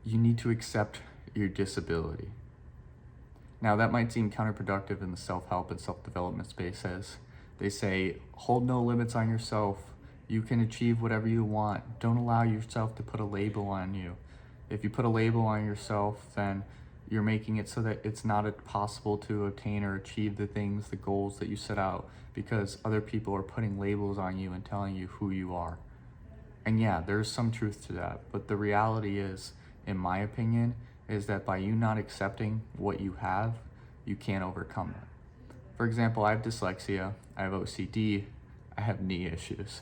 you need to accept your disability. Now, that might seem counterproductive in the self-help and self-development space, as they say, hold no limits on yourself. You can achieve whatever you want. Don't allow yourself to put a label on you. If you put a label on yourself, then you're making it so that it's not possible to obtain or achieve the things, the goals that you set out, because other people are putting labels on you and telling you who you are. And yeah, there's some truth to that, but the reality is, in my opinion, is that by you not accepting what you have, you can't overcome it. For example, I have dyslexia, I have OCD, I have knee issues.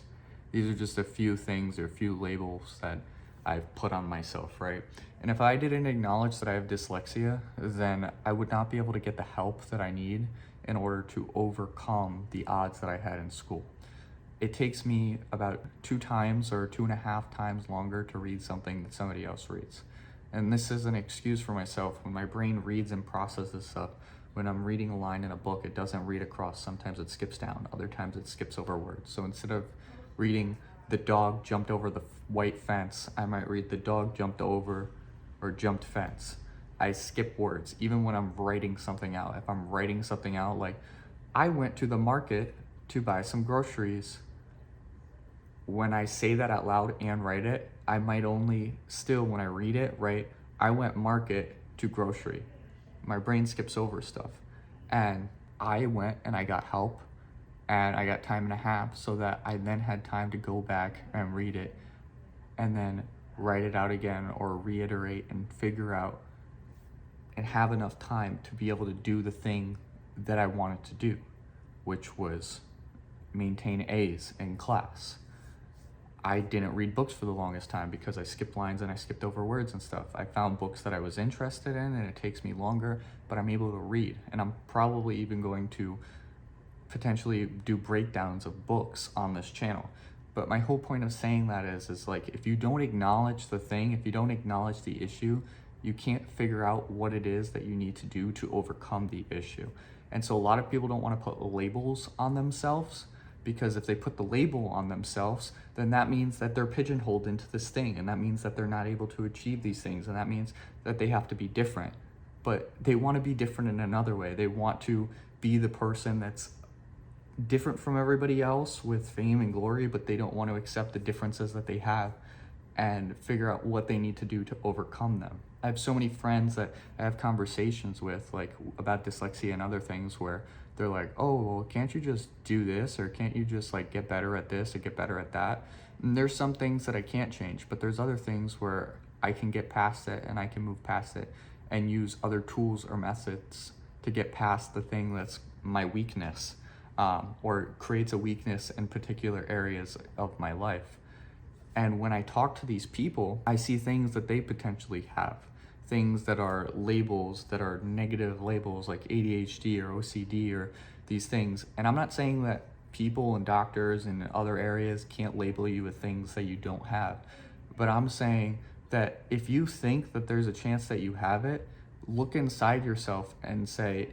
These are just a few things or a few labels that I've put on myself, right? And if I didn't acknowledge that I have dyslexia, then I would not be able to get the help that I need in order to overcome the odds that I had in school. It takes me about 2 times or 2.5 times longer to read something that somebody else reads. And this is an excuse for myself. When my brain reads and processes stuff, when I'm reading a line in a book, it doesn't read across. Sometimes it skips down, other times it skips over words. So instead of reading the dog jumped over the white fence, I might read the dog jumped over or jumped fence. I skip words, even when I'm writing something out. If I'm writing something out, like I went to the market to buy some groceries, when I say that out loud and write it, I might only still, when I read it, write, I went market to grocery. My brain skips over stuff. And I went and I got help and I got time and a half so that I then had time to go back and read it and then write it out again or reiterate and figure out and have enough time to be able to do the thing that I wanted to do, which was maintain A's in class. I didn't read books for the longest time because I skipped lines and I skipped over words and stuff. I found books that I was interested in and it takes me longer, but I'm able to read. And I'm probably even going to potentially do breakdowns of books on this channel. But my whole point of saying that is like, if you don't acknowledge the thing, if you don't acknowledge the issue, you can't figure out what it is that you need to do to overcome the issue. And so a lot of people don't want to put labels on themselves, because if they put the label on themselves, then that means that they're pigeonholed into this thing, and that means that they're not able to achieve these things, and that means that they have to be different. But they want to be different in another way. They want to be the person that's different from everybody else with fame and glory, but they don't want to accept the differences that they have and figure out what they need to do to overcome them. I have so many friends that I have conversations with, like about dyslexia and other things, where they're like, oh, well, can't you just do this? Or can't you just like get better at this or get better at that? And there's some things that I can't change, but there's other things where I can get past it and I can move past it and use other tools or methods to get past the thing that's my weakness, or creates a weakness in particular areas of my life. And when I talk to these people, I see things that they potentially have, things that are labels, that are negative labels like ADHD or OCD or these things. And I'm not saying that people and doctors in other areas can't label you with things that you don't have, but I'm saying that if you think that there's a chance that you have it, look inside yourself and say,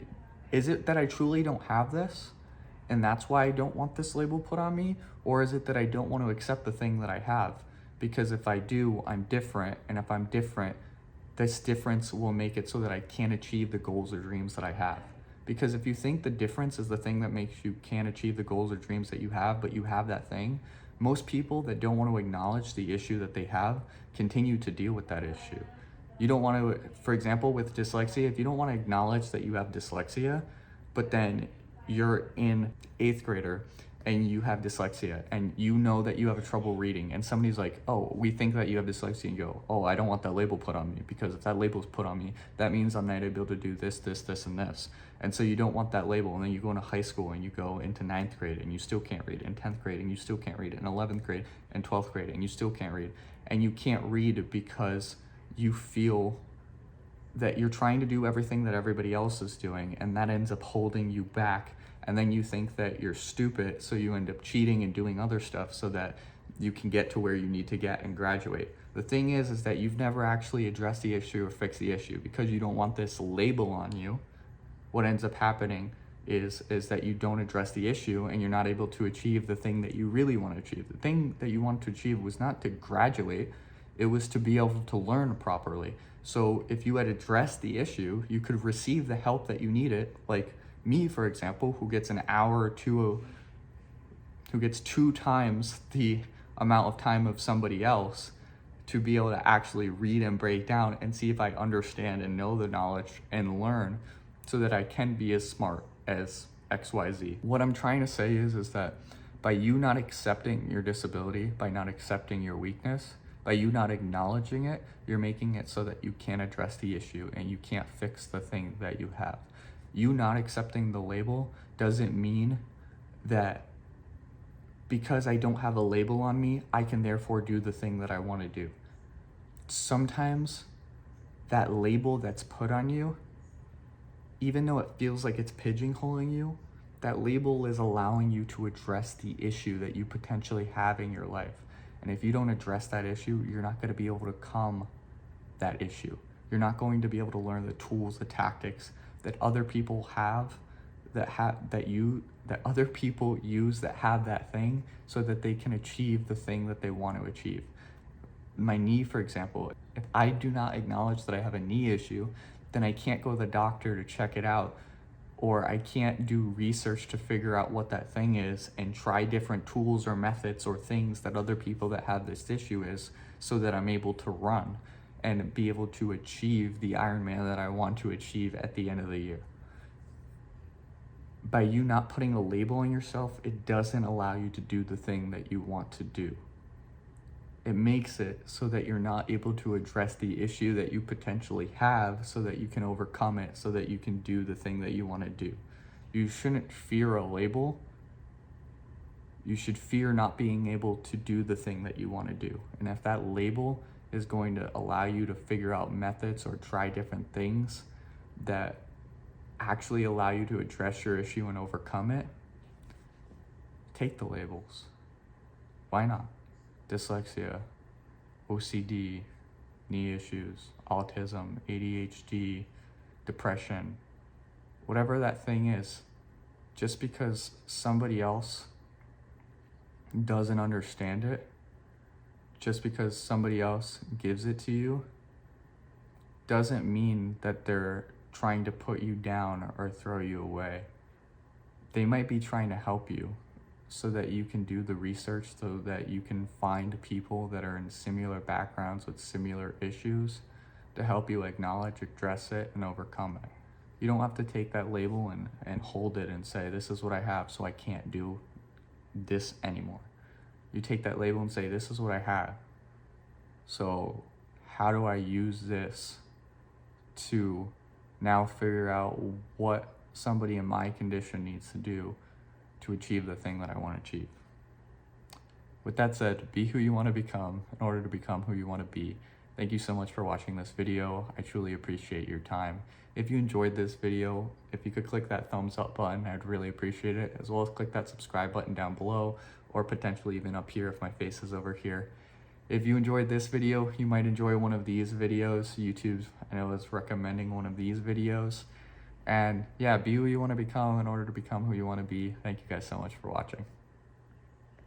is it that I truly don't have this? And that's why I don't want this label put on me? Or is it that I don't want to accept the thing that I have? Because if I do, I'm different. And if I'm different, this difference will make it so that I can't achieve the goals or dreams that I have. Because if you think the difference is the thing that makes you can't achieve the goals or dreams that you have, but you have that thing, most people that don't want to acknowledge the issue that they have continue to deal with that issue. You don't want to, for example, with dyslexia, if you don't want to acknowledge that you have dyslexia, but then you're in 8th grader and you have dyslexia and you know that you have trouble reading, and somebody's like, oh, we think that you have dyslexia, and you go, oh, I don't want that label put on me, because if that label is put on me, that means I'm not able to do this, this, this, and this. And so you don't want that label. And then you go into high school and you go into 9th grade and you still can't read, in 10th grade and you still can't read, in 11th grade and 12th grade and you still can't read. And you can't read because you feel that you're trying to do everything that everybody else is doing, and that ends up holding you back. And then you think that you're stupid, so you end up cheating and doing other stuff so that you can get to where you need to get and graduate. The thing is that you've never actually addressed the issue or fixed the issue. Because you don't want this label on you, what ends up happening is that you don't address the issue and you're not able to achieve the thing that you really want to achieve. The thing that you want to achieve was not to graduate, It was to be able to learn properly. So if you had addressed the issue, you could receive the help that you needed. Like me, for example, who gets an hour or two, who gets 2 times the amount of time of somebody else to be able to actually read and break down and see if I understand and know the knowledge and learn so that I can be as smart as XYZ. What I'm trying to say is that by you not accepting your disability, by not accepting your weakness, by you not acknowledging it, you're making it so that you can't address the issue and you can't fix the thing that you have. You not accepting the label doesn't mean that because I don't have a label on me, I can therefore do the thing that I want to do. Sometimes that label that's put on you, even though it feels like it's pigeonholing you, that label is allowing you to address the issue that you potentially have in your life. And if you don't address that issue, you're not going to be able to calm that issue. You're not going to be able to learn the tools, the tactics that other people have, that other people use that have that thing, so that they can achieve the thing that they want to achieve. My knee, for example, if I do not acknowledge that I have a knee issue, then I can't go to the doctor to check it out, or I can't do research to figure out what that thing is and try different tools or methods or things that other people that have this issue is, so that I'm able to run and be able to achieve the Ironman that I want to achieve at the end of the year. By you not putting a label on yourself, it doesn't allow you to do the thing that you want to do. It makes it so that you're not able to address the issue that you potentially have so that you can overcome it, so that you can do the thing that you want to do. You shouldn't fear a label. You should fear not being able to do the thing that you want to do. And if that label is going to allow you to figure out methods or try different things that actually allow you to address your issue and overcome it, take the labels. Why not? Dyslexia, OCD, knee issues, autism, ADHD, depression, whatever that thing is, just because somebody else doesn't understand it, just because somebody else gives it to you, doesn't mean that they're trying to put you down or throw you away. They might be trying to help you so that you can do the research, so that you can find people that are in similar backgrounds with similar issues to help you acknowledge, address it, and overcome it. You don't have to take that label and hold it and say, this is what I have, so I can't do this anymore. You take that label and say, this is what I have, so how do I use this to now figure out what somebody in my condition needs to do to achieve the thing that I want to achieve. With that said, be who you want to become in order to become who you want to be. Thank you so much for watching this video. I truly appreciate your time. If you enjoyed this video, if you could click that thumbs up button, I'd really appreciate it, as well as click that subscribe button down below, or potentially even up here if my face is over here. If you enjoyed this video, you might enjoy one of these videos. YouTube, I know, is recommending one of these videos. And yeah, be who you want to become in order to become who you want to be. Thank you guys so much for watching.